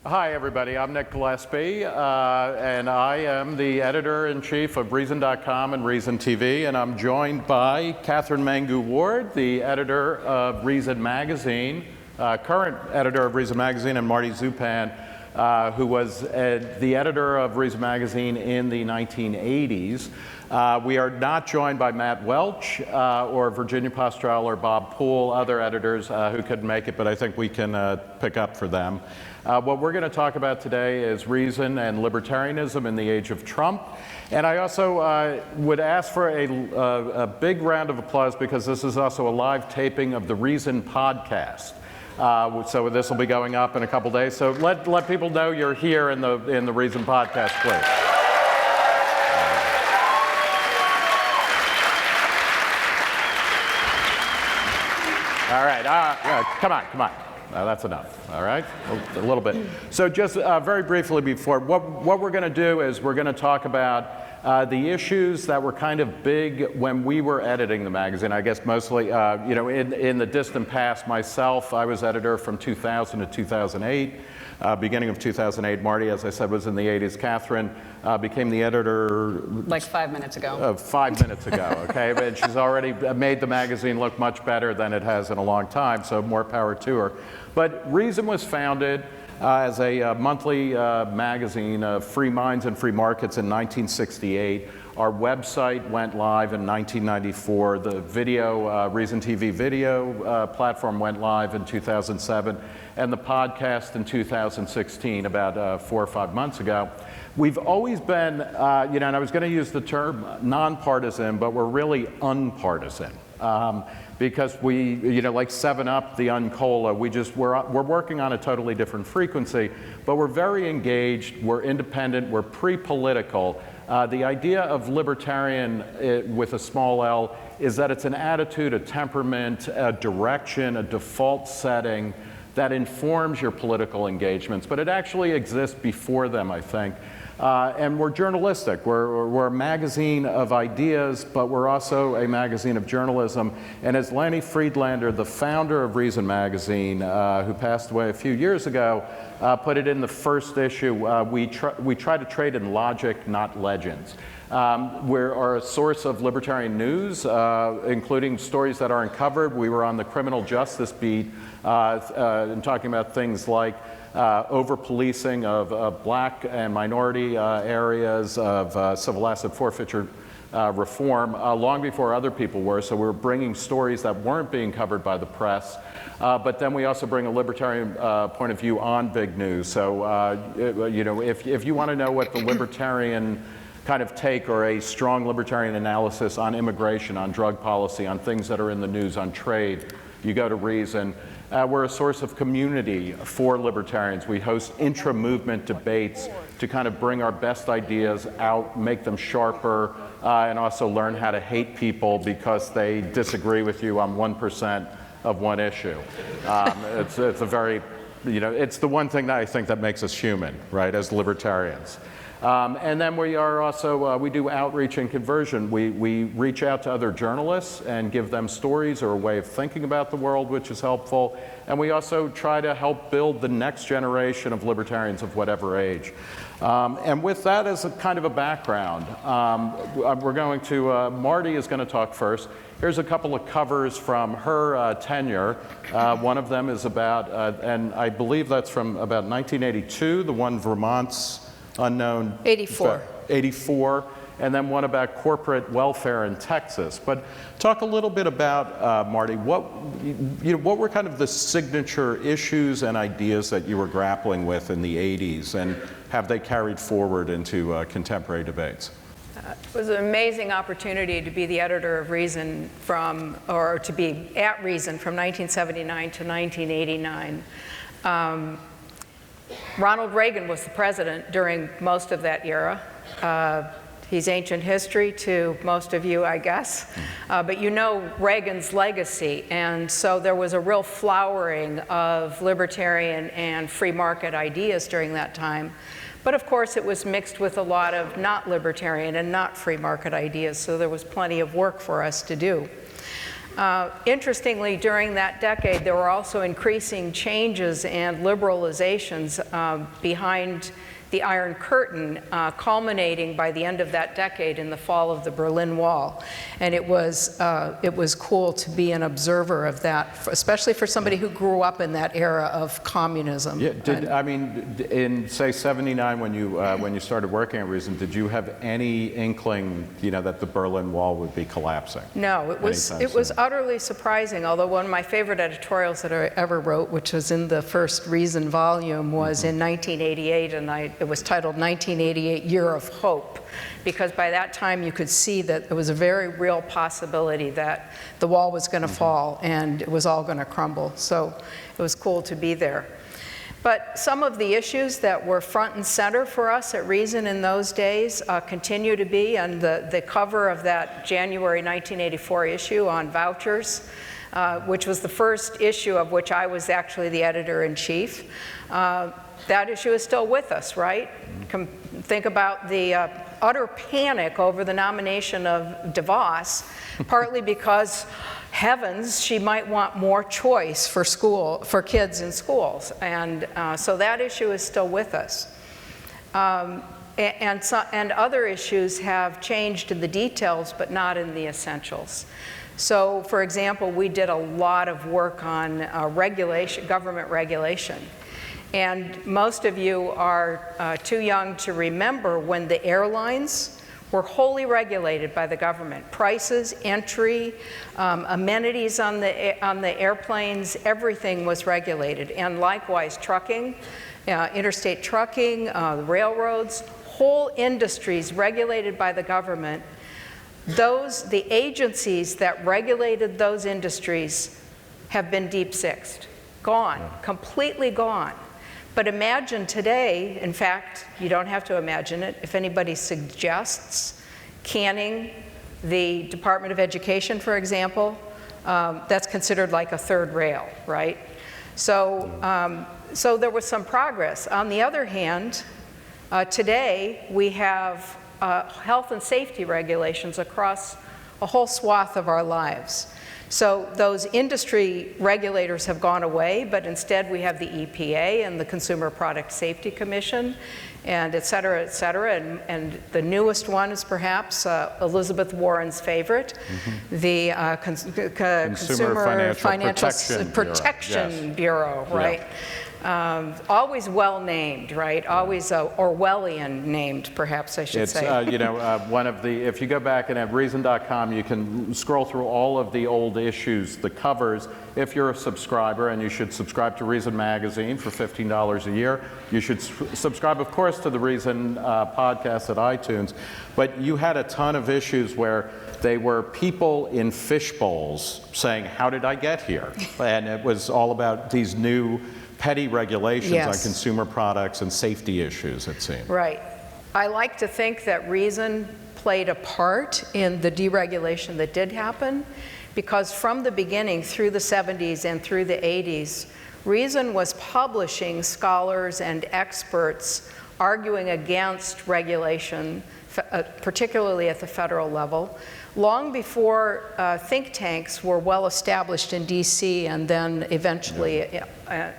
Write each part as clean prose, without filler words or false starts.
Hi, everybody. I'm Nick Gillespie, and I am the editor-in-chief of Reason.com and ReasonTV, and I'm joined by Katherine Mangu-Ward, the editor of Reason Magazine, current editor of Reason Magazine, and Marty Zupan, who was the editor of Reason Magazine in the 1980s. We are not joined by Matt Welch or Virginia Postrel or Bob Poole, other editors who couldn't make it, but I think we can pick up for them. What we're going to talk about today is reason and libertarianism in the age of Trump. And I also would ask for a big round of applause because this is also a live taping of the Reason podcast. So this will be going up in a couple days. So let people know you're here in the Reason podcast, please. All right, come on. That's enough, all right? A little bit. So just very briefly before, what we're going to do is we're going to talk about the issues that were kind of big when we were editing the magazine. I guess mostly, in the distant past, myself, I was editor from 2000 to 2008. Beginning of 2008, Marty, as I said, was in the 80s. Katherine became the editor... Like 5 minutes ago. 5 minutes ago, okay? But she's already made the magazine look much better than it has in a long time, so more power to her. But Reason was founded as a monthly magazine of free minds and free markets in 1968. Our website went live in 1994. The video, ReasonTV video platform went live in 2007. And the podcast in 2016, about 4 or 5 months ago. We've always been, and I was going to use the term nonpartisan, but we're really unpartisan. Because we, like 7-Up, the Uncola, we're working on a totally different frequency, but we're very engaged, we're independent, we're pre-political. The idea of libertarian with a small L is that it's an attitude, a temperament, a direction, a default setting that informs your political engagements, but it actually exists before them, I think. And we're journalistic. We're a magazine of ideas, but we're also a magazine of journalism. And as Lanny Friedlander, the founder of Reason Magazine, who passed away a few years ago, put it in the first issue, we try to trade in logic, not legends. We are a source of libertarian news, including stories that aren't covered. We were on the criminal justice beat and talking about things like over-policing of black and minority areas, of civil asset forfeiture reform, long before other people were. So we were bringing stories that weren't being covered by the press. But then we also bring a libertarian point of view on big news. So, if you want to know what the libertarian kind of take or a strong libertarian analysis on immigration, on drug policy, on things that are in the news, on trade, you go to Reason. We're a source of community for libertarians. We host intra-movement debates to kind of bring our best ideas out, make them sharper, and also learn how to hate people because they disagree with you on 1% of one issue. It's a very, it's the one thing that I think that makes us human, right, as libertarians. And then we are also, we do outreach and conversion. We reach out to other journalists and give them stories or a way of thinking about the world, which is helpful. And we also try to help build the next generation of libertarians of whatever age. And with that as a kind of a background, we're going to, Marty is going to talk first. Here's a couple of covers from her tenure. One of them is about, and I believe that's from about 1982, the one Vermont's unknown 84, and then one about corporate welfare in Texas. But talk a little bit about, Marty, what were kind of the signature issues and ideas that you were grappling with in the 80s, and have they carried forward into contemporary debates? It was an amazing opportunity to be the editor of Reason to be at Reason from 1979 to 1989. Ronald Reagan was the president during most of that era. He's ancient history to most of you, I guess. But you know Reagan's legacy, and so there was a real flowering of libertarian and free market ideas during that time. But of course, it was mixed with a lot of not libertarian and not free market ideas, so there was plenty of work for us to do. Interestingly, during that decade, there were also increasing changes and liberalizations behind the Iron Curtain, culminating by the end of that decade in the fall of the Berlin Wall. And it was cool to be an observer of that, especially for somebody who grew up in that era of communism. Yeah, I mean, in say '79, when you started working at Reason, did you have any inkling, that the Berlin Wall would be collapsing? No, it was utterly surprising. Although one of my favorite editorials that I ever wrote, which was in the first Reason volume, was in 1988, and it was titled 1988 Year of Hope, because by that time you could see that there was a very real possibility that the wall was going to fall and it was all going to crumble. So it was cool to be there. But some of the issues that were front and center for us at Reason in those days continue to be, and the cover of that January 1984 issue on vouchers, which was the first issue of which I was actually the editor-in-chief. That issue is still with us, right? Think about the utter panic over the nomination of DeVos, partly because, heavens, she might want more choice for kids in schools. And so that issue is still with us. And other issues have changed in the details, but not in the essentials. So, for example, we did a lot of work on government regulation. And most of you are too young to remember when the airlines were wholly regulated by the government. Prices, entry, amenities on the airplanes, everything was regulated. And likewise, trucking, interstate trucking, railroads, whole industries regulated by the government. The agencies that regulated those industries have been deep-sixed, gone, completely gone. But imagine today, in fact, you don't have to imagine it, if anybody suggests canning the Department of Education, for example, that's considered like a third rail, right? So, so there was some progress. On the other hand, today we have health and safety regulations across a whole swath of our lives. So those industry regulators have gone away, but instead we have the EPA and the Consumer Product Safety Commission, and et cetera, and the newest one is perhaps Elizabeth Warren's favorite, the Consumer Financial Protection Bureau, right? Yeah. Always well named, right? Always Orwellian named, perhaps I should say. One of the, if you go back and at Reason.com, you can scroll through all of the old issues, the covers. If you're a subscriber, and you should subscribe to Reason Magazine for $15 a year. You should subscribe, of course, to the Reason podcast at iTunes. But you had a ton of issues where they were people in fishbowls saying, how did I get here? And it was all about these new petty regulations on consumer products and safety issues, it seemed. Right. I like to think that Reason played a part in the deregulation that did happen, because from the beginning, through the 70s and through the 80s, Reason was publishing scholars and experts arguing against regulation, particularly at the federal level, long before think tanks were well established in DC and then eventually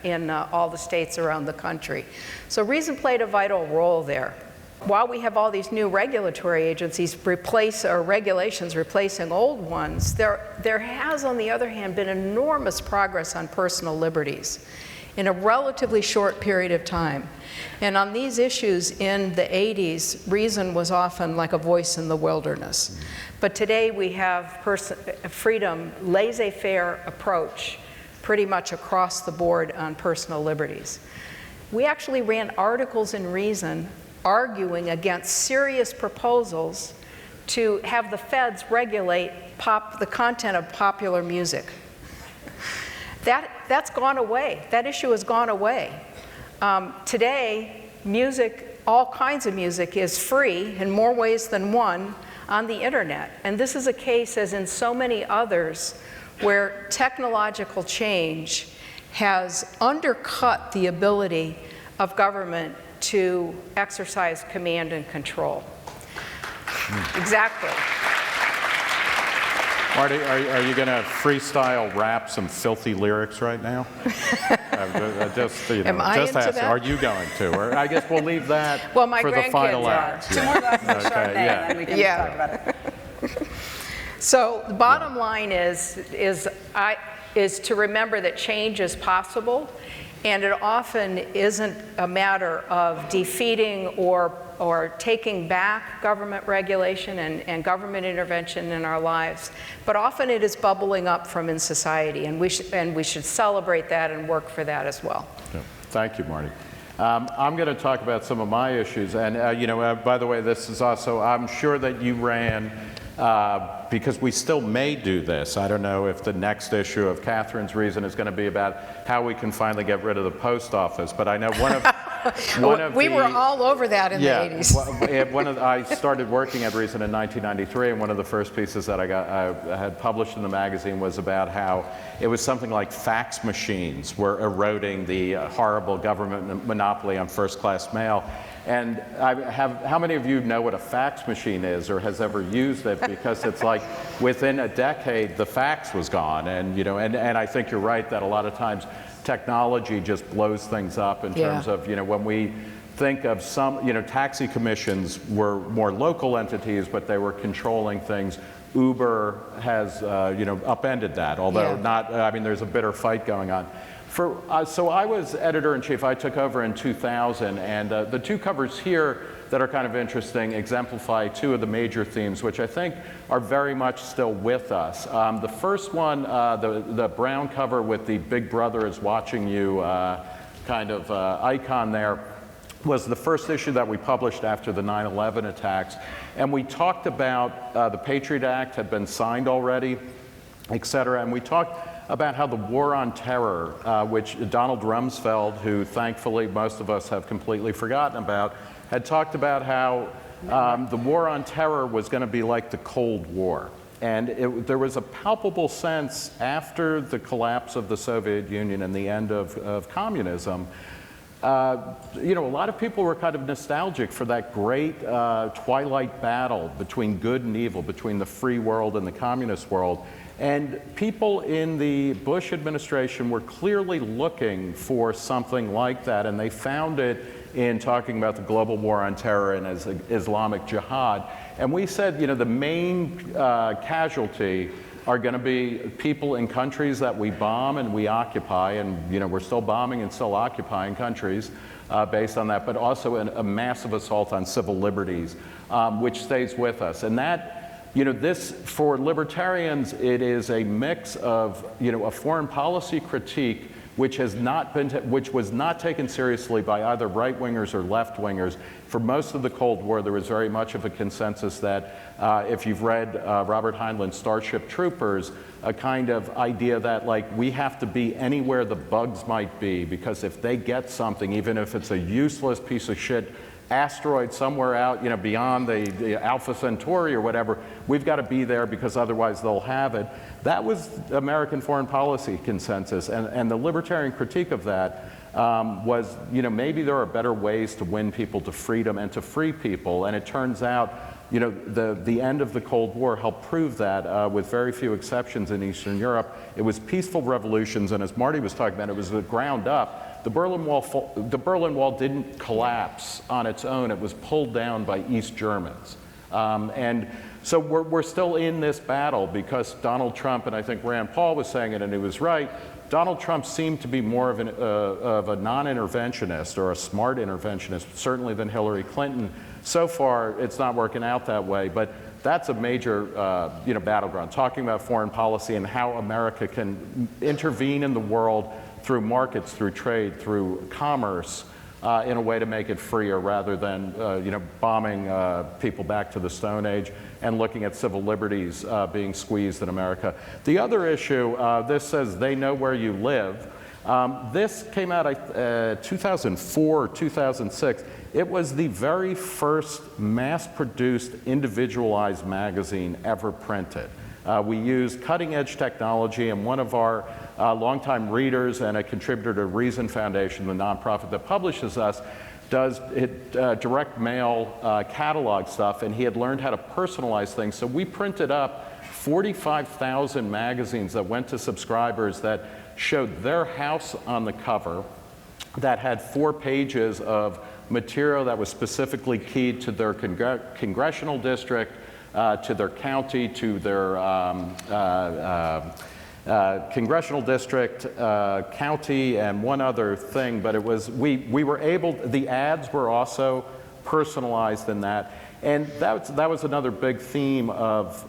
in all the states around the country. So Reason played a vital role there. While we have all these new regulatory agencies regulations replacing old ones, there has, on the other hand, been enormous progress on personal liberties in a relatively short period of time. And on these issues in the 80s, Reason was often like a voice in the wilderness. But today we have freedom, laissez-faire approach pretty much across the board on personal liberties. We actually ran articles in Reason arguing against serious proposals to have the feds regulate the content of popular music. That's gone away. That issue has gone away. Today, music, all kinds of music, is free in more ways than one on the internet. And this is a case, as in so many others, where technological change has undercut the ability of government to exercise command and control. Exactly. Marty, are you going to freestyle rap some filthy lyrics right now? Just, Am I just into ask, that? are you going to? Or I guess we'll leave that Well, my for the final grandkids are. act. Two more glasses of Chardonnay, yeah. and then we can Yeah. talk about it. So the bottom line is to remember that change is possible, and it often isn't a matter of defeating or taking back government regulation and government intervention in our lives, but often it is bubbling up from in society, and we should celebrate that and work for that as well. Yeah. Thank you, Marty. I'm going to talk about some of my issues, and by the way, this is also, I'm sure that you ran, because we still may do this. I don't know if the next issue of Katherine's Reason is going to be about how we can finally get rid of the post office, but I know We were all over that in the 80s. I started working at Reason in 1993, and one of the first pieces that I had published in the magazine was about how it was something like fax machines were eroding the horrible government monopoly on first-class mail. And how many of you know what a fax machine is or has ever used it? Because it's like within a decade, the fax was gone. And, and I think you're right that a lot of times technology just blows things up in terms of, when we think of some, taxi commissions were more local entities, but they were controlling things. Uber has, upended that, although not, there's a bitter fight going on. So I was editor-in-chief. I took over in 2000, and the two covers here that are kind of interesting exemplify two of the major themes, which I think are very much still with us. The first one, the brown cover with the Big Brother is watching you kind of icon there, was the first issue that we published after the 9/11 attacks. And we talked about the Patriot Act had been signed already, et cetera, and we talked about how the war on terror, which Donald Rumsfeld, who thankfully most of us have completely forgotten about, had talked about how the war on terror was going to be like the Cold War. And there was a palpable sense after the collapse of the Soviet Union and the end of communism, a lot of people were kind of nostalgic for that great twilight battle between good and evil, between the free world and the communist world. And people in the Bush administration were clearly looking for something like that, and they found it in talking about the global war on terror and Islamic jihad. And we said, the main casualty are going to be people in countries that we bomb and we occupy, and we're still bombing and still occupying countries based on that, but also a massive assault on civil liberties, which stays with us. And that, this, for libertarians, it is a mix of, a foreign policy critique which was not taken seriously by either right-wingers or left-wingers. For most of the Cold War, there was very much of a consensus that, if you've read Robert Heinlein's Starship Troopers, a kind of idea that, we have to be anywhere the bugs might be, because if they get something, even if it's a useless piece of shit asteroid somewhere out, beyond the Alpha Centauri or whatever, we've got to be there because otherwise they'll have it. That was American foreign policy consensus, and the libertarian critique of that was, maybe there are better ways to win people to freedom and to free people, and it turns out, the end of the Cold War helped prove that, with very few exceptions in Eastern Europe. It was peaceful revolutions, and as Marty was talking about, it was the ground up. The Berlin Wall didn't collapse on its own. It was pulled down by East Germans. And so we're still in this battle because Donald Trump, and I think Rand Paul was saying it, and he was right, Donald Trump seemed to be more of a non-interventionist or a smart interventionist, certainly than Hillary Clinton. So far, it's not working out that way, but that's a major battleground, talking about foreign policy and how America can intervene in the world through markets, through trade, through commerce, in a way to make it freer rather than bombing people back to the Stone Age and looking at civil liberties being squeezed in America. The other issue, this says they know where you live. This came out 2004 or 2006. It was the very first mass-produced individualized magazine ever printed. We used cutting-edge technology, and one of our longtime readers and a contributor to Reason Foundation, the nonprofit that publishes us, does direct mail catalog stuff, and he had learned how to personalize things. So we printed up 45,000 magazines that went to subscribers that showed their house on the cover, that had 4 pages of material that was specifically keyed to their congressional district, to their county, to their congressional district, county, and one other thing. But it was, we were able, the ads were also personalized in that. And that was another big theme of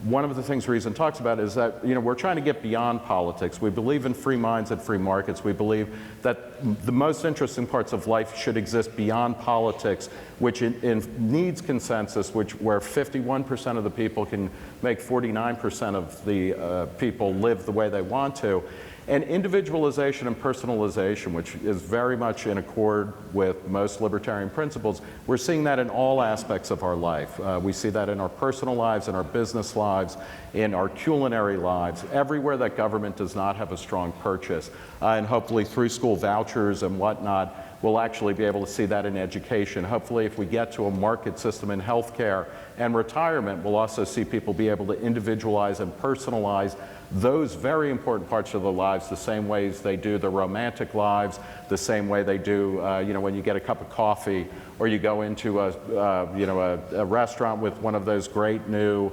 one of the things Reason talks about is that, we're trying to get beyond politics. We believe in free minds and free markets. We believe that the most interesting parts of life should exist beyond politics, which needs consensus, where 51% of the people can make 49% of the people live the way they want to. And individualization and personalization, which is very much in accord with most libertarian principles, we're seeing that in all aspects of our life. We see that in our personal lives, in our business lives, in our culinary lives, everywhere that government does not have a strong purchase. And hopefully through school vouchers and whatnot, we'll actually be able to see that in education. Hopefully if we get to a market system in healthcare and retirement, we'll also see people be able to individualize and personalize those very important parts of their lives the same ways they do their romantic lives, the same way they do, when you get a cup of coffee or you go into a restaurant with one of those great new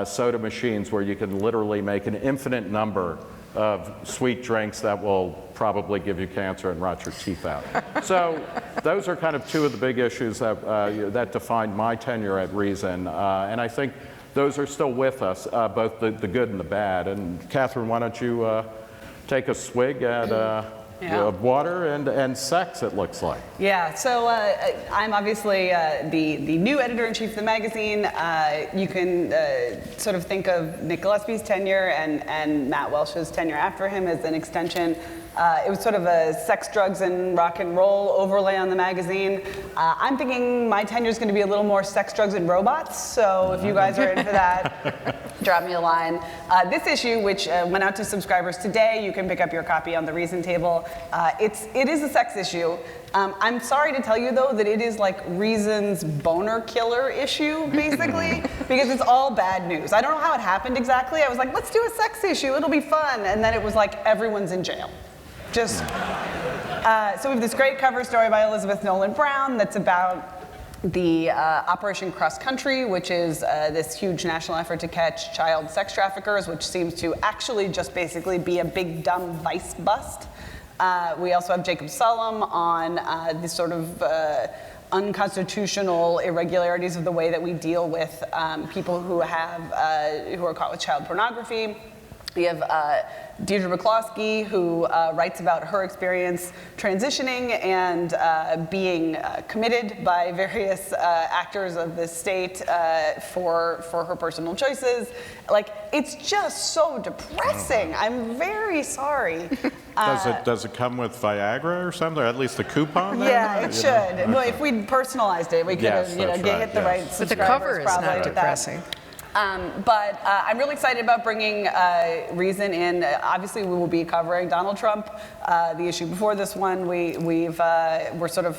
soda machines where you can literally make an infinite number of sweet drinks that will probably give you cancer and rot your teeth out. So those are kind of two of the big issues that defined my tenure at Reason, and I think those are still with us, both the good and the bad. And Katherine, why don't you take a swig at water and sex, it looks like. Yeah, so I'm obviously the new editor-in-chief of the magazine. You can sort of think of Nick Gillespie's tenure and Matt Welsh's tenure after him as an extension. It was sort of a sex, drugs, and rock and roll overlay on the magazine. I'm thinking my tenure is going to be a little more sex, drugs, and robots. So if you guys are in for that, drop me a line. This issue, which went out to subscribers today, you can pick up your copy on the Reason table. It is a sex issue. I'm sorry to tell you, though, that it is like Reason's boner killer issue, basically, because it's all bad news. I don't know how it happened exactly. I was like, let's do a sex issue. It'll be fun. And then it was like, everyone's in jail. So we have this great cover story by Elizabeth Nolan Brown that's about the Operation Cross Country, which is this huge national effort to catch child sex traffickers, which seems to actually just basically be a big dumb vice bust. We also have Jacob Sullum on the sort of unconstitutional irregularities of the way that we deal with people who are caught with child pornography. We have Deirdre McCloskey, who writes about her experience transitioning and being committed by various actors of the state for her personal choices. Like, it's just so depressing. I'm very sorry. Does it come with Viagra or something, or at least a coupon there? Yeah, it should. Well, if we'd personalized it, we could have hit the right subscribers. But the cover is not depressing. But I'm really excited about bringing Reason in. Obviously, we will be covering Donald Trump. The issue before this one, we're sort of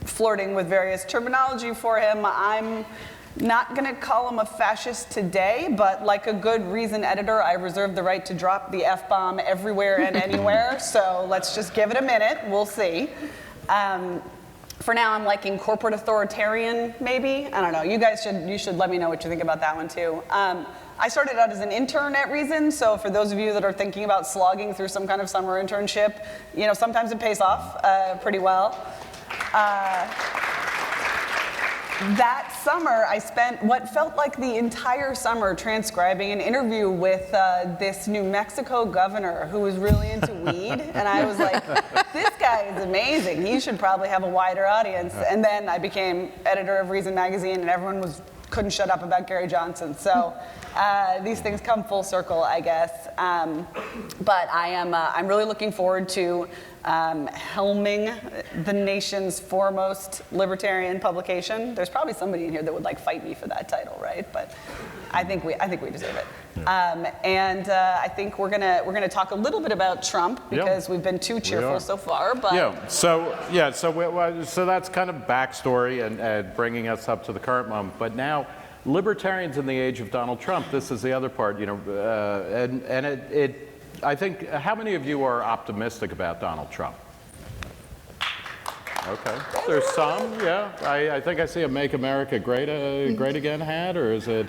flirting with various terminology for him. I'm not going to call him a fascist today, but like a good Reason editor, I reserve the right to drop the F-bomb everywhere and anywhere. So let's just give it a minute. We'll see. For now, I'm liking corporate authoritarian, maybe. I don't know. You should let me know what you think about that one too. I started out as an intern at Reason, so for those of you that are thinking about slogging through some kind of summer internship, sometimes it pays off pretty well. That summer, I spent what felt like the entire summer transcribing an interview with this New Mexico governor who was really into weed. And I was like, this guy is amazing. He should probably have a wider audience. And then I became editor of Reason magazine, and everyone couldn't shut up about Gary Johnson. So these things come full circle, I guess. But I'm really looking forward to helming the nation's foremost libertarian publication. There's probably somebody in here that would fight me for that title, right? But I think we deserve it. And I think we're gonna talk a little bit about Trump because we've been too cheerful so far. But so that's kind of backstory and bringing us up to the current moment. But now Libertarians in the age of Donald Trump, this is the other part, you know, I think, how many of you are optimistic about Donald Trump? Okay, there's some, yeah. I think I see a "Make America Great Again" hat, or is it?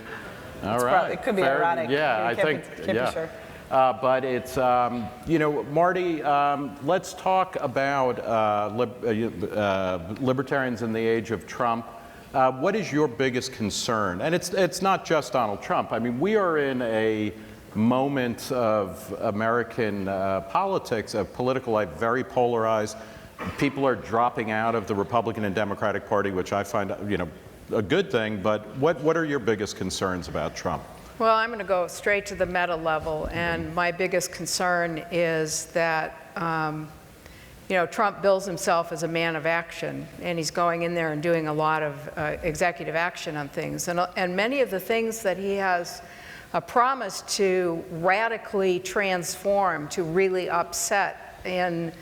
All right, it could be fair. erratic. Yeah, I think, Can't yeah. be sure. But it's, you know, Marty, let's talk about libertarians in the age of Trump. What is your biggest concern? And it's not just Donald Trump. I mean, we are in a moment of American politics, of political life, very polarized. People are dropping out of the Republican and Democratic Party, which I find, you know, a good thing. But what are your biggest concerns about Trump? Well, I'm going to go straight to the meta level, and my biggest concern is that, you know, Trump bills himself as a man of action, and he's going in there and doing a lot of executive action on things. And many of the things that he has promised to radically transform, to really upset in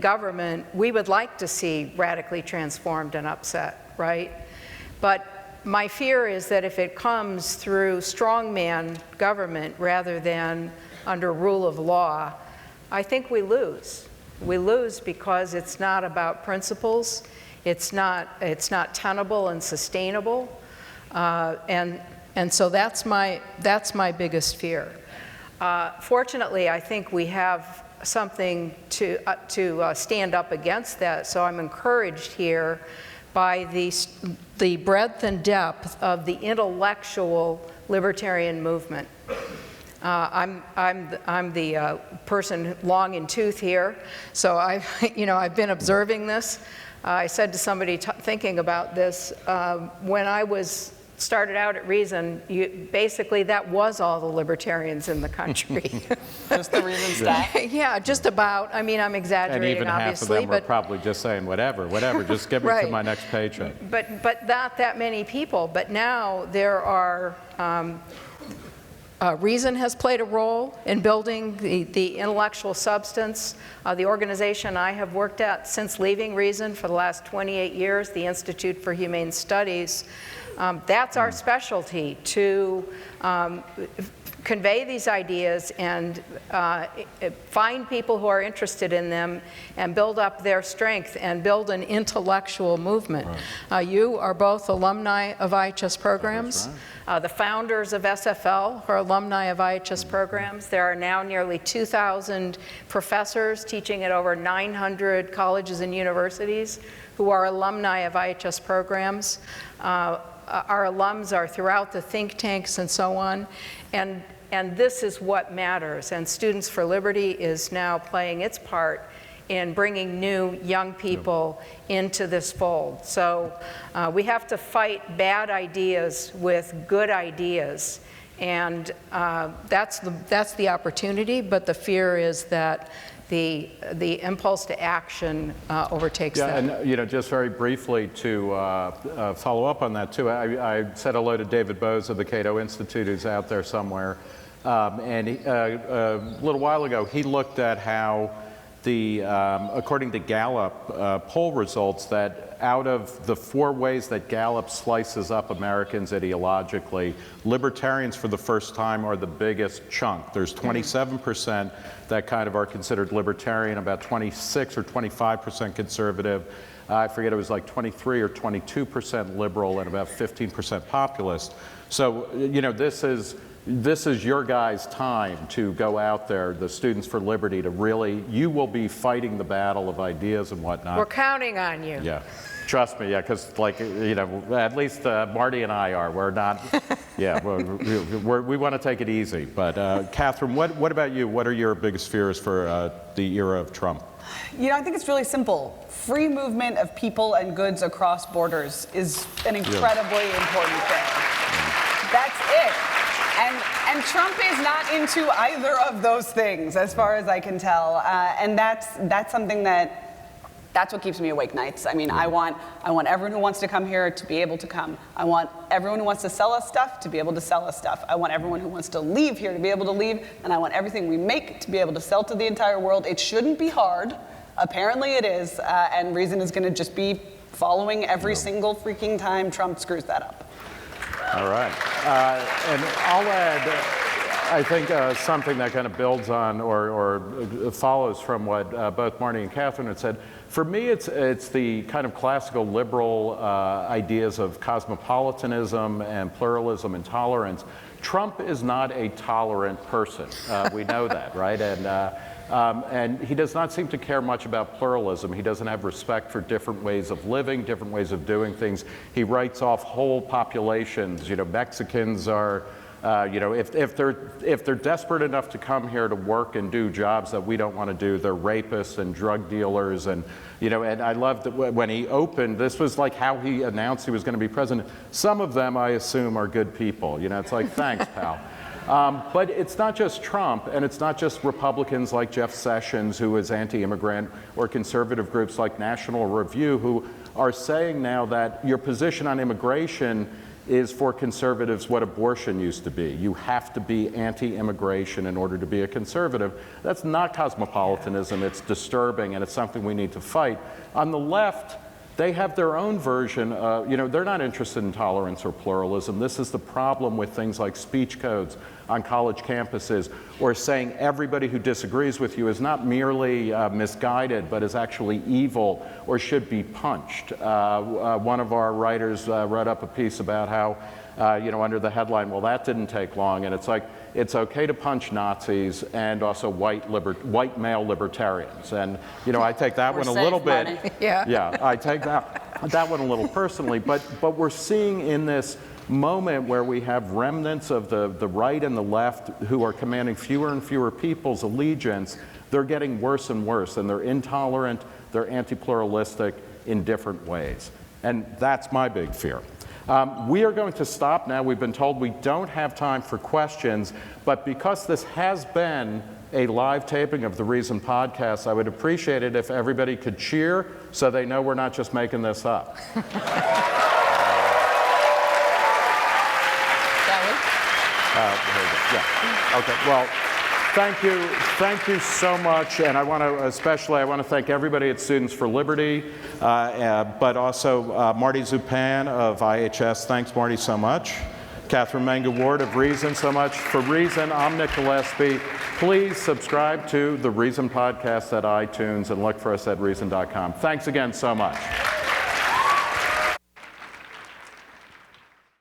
government, we would like to see radically transformed and upset, right? But my fear is that if it comes through strongman government rather than under rule of law, I think we lose. We lose because it's not about principles, it's not tenable and sustainable, and so that's my biggest fear. Fortunately, I think we have something to stand up against that. So I'm encouraged here by the breadth and depth of the intellectual libertarian movement. I'm the person long in tooth here, so I've been observing this. I said to somebody thinking about this, when I started out at Reason, basically that was all the libertarians in the country. Just the Reason staff? Yeah, just about. I mean, I'm exaggerating, and even obviously. half of them were probably just saying, whatever, just give me to my next paycheck. But not that many people. But now there are, Reason has played a role in building the intellectual substance. The organization I have worked at since leaving Reason for the last 28 years, the Institute for Humane Studies, that's our specialty, to convey these ideas and find people who are interested in them and build up their strength and build an intellectual movement. Right. You are both alumni of IHS programs. Right. The founders of SFL are alumni of IHS programs. There are now nearly 2,000 professors teaching at over 900 colleges and universities who are alumni of IHS programs. Our alums are throughout the think tanks and so on, and this is what matters. And Students for Liberty is now playing its part in bringing new young people into this fold. So we have to fight bad ideas with good ideas, and that's the opportunity. But the fear is that the impulse to action overtakes that. Yeah, and just very briefly to follow up on that too, I said hello to David Bose of the Cato Institute, who's out there somewhere, and a little while ago he looked at how according to Gallup poll results, that out of the 4 ways that Gallup slices up Americans ideologically, libertarians for the first time are the biggest chunk. There's 27% that kind of are considered libertarian, about 26 or 25% conservative. I forget, it was like 23 or 22% liberal and about 15% populist. So, this is your guys' time to go out there, the Students for Liberty, to really, you will be fighting the battle of ideas and whatnot. We're counting on you. Yeah, trust me, yeah, because at least Marty and I are. We're not, yeah, we want to take it easy. But Katherine, what about you? What are your biggest fears for the era of Trump? I think it's really simple. Free movement of people and goods across borders is an incredibly important thing. That's it. And Trump is not into either of those things, as far as I can tell. And that's something that's what keeps me awake nights. I mean, I want everyone who wants to come here to be able to come. I want everyone who wants to sell us stuff to be able to sell us stuff. I want everyone who wants to leave here to be able to leave. And I want everything we make to be able to sell to the entire world. It shouldn't be hard. Apparently it is. And Reason is going to just be following every single freaking time Trump screws that up. All right. And I'll add, I think something that kind of builds on or follows from what both Marty and Katherine had said. For me, it's the kind of classical liberal ideas of cosmopolitanism and pluralism and tolerance. Trump is not a tolerant person. We know that, right? And he does not seem to care much about pluralism. He doesn't have respect for different ways of living, different ways of doing things. He writes off whole populations. You know, Mexicans are, if they're desperate enough to come here to work and do jobs that we don't want to do, they're rapists and drug dealers. And, and I loved that when he opened, this was like how he announced he was going to be president. Some of them, I assume, are good people. It's like, thanks, pal. But it's not just Trump, and it's not just Republicans like Jeff Sessions, who is anti-immigrant, or conservative groups like National Review, who are saying now that your position on immigration is for conservatives what abortion used to be. You have to be anti-immigration in order to be a conservative. That's not cosmopolitanism. It's disturbing, and it's something we need to fight. On the left, they have their own version. They're not interested in tolerance or pluralism. This is the problem with things like speech codes on college campuses, or saying everybody who disagrees with you is not merely misguided, but is actually evil or should be punched. One of our writers wrote up a piece about how, under the headline, well, that didn't take long, and it's like, it's okay to punch Nazis and also white male libertarians. And, I take that one a little bit. Yeah, I take that one a little personally, but we're seeing in this moment where we have remnants of the right and the left who are commanding fewer and fewer people's allegiance, they're getting worse and worse, and they're intolerant, they're anti-pluralistic in different ways. And that's my big fear. We are going to stop now. We've been told we don't have time for questions, but because this has been a live taping of the Reason podcast, I would appreciate it if everybody could cheer so they know we're not just making this up. Okay, well, thank you so much, and I want to thank everybody at Students for Liberty, but also Marty Zupan of IHS. Thanks, Marty, so much. Katherine Mangu-Ward of Reason, so much. For Reason, I'm Nick Gillespie. Please subscribe to the Reason podcast at iTunes and look for us at reason.com. Thanks again so much.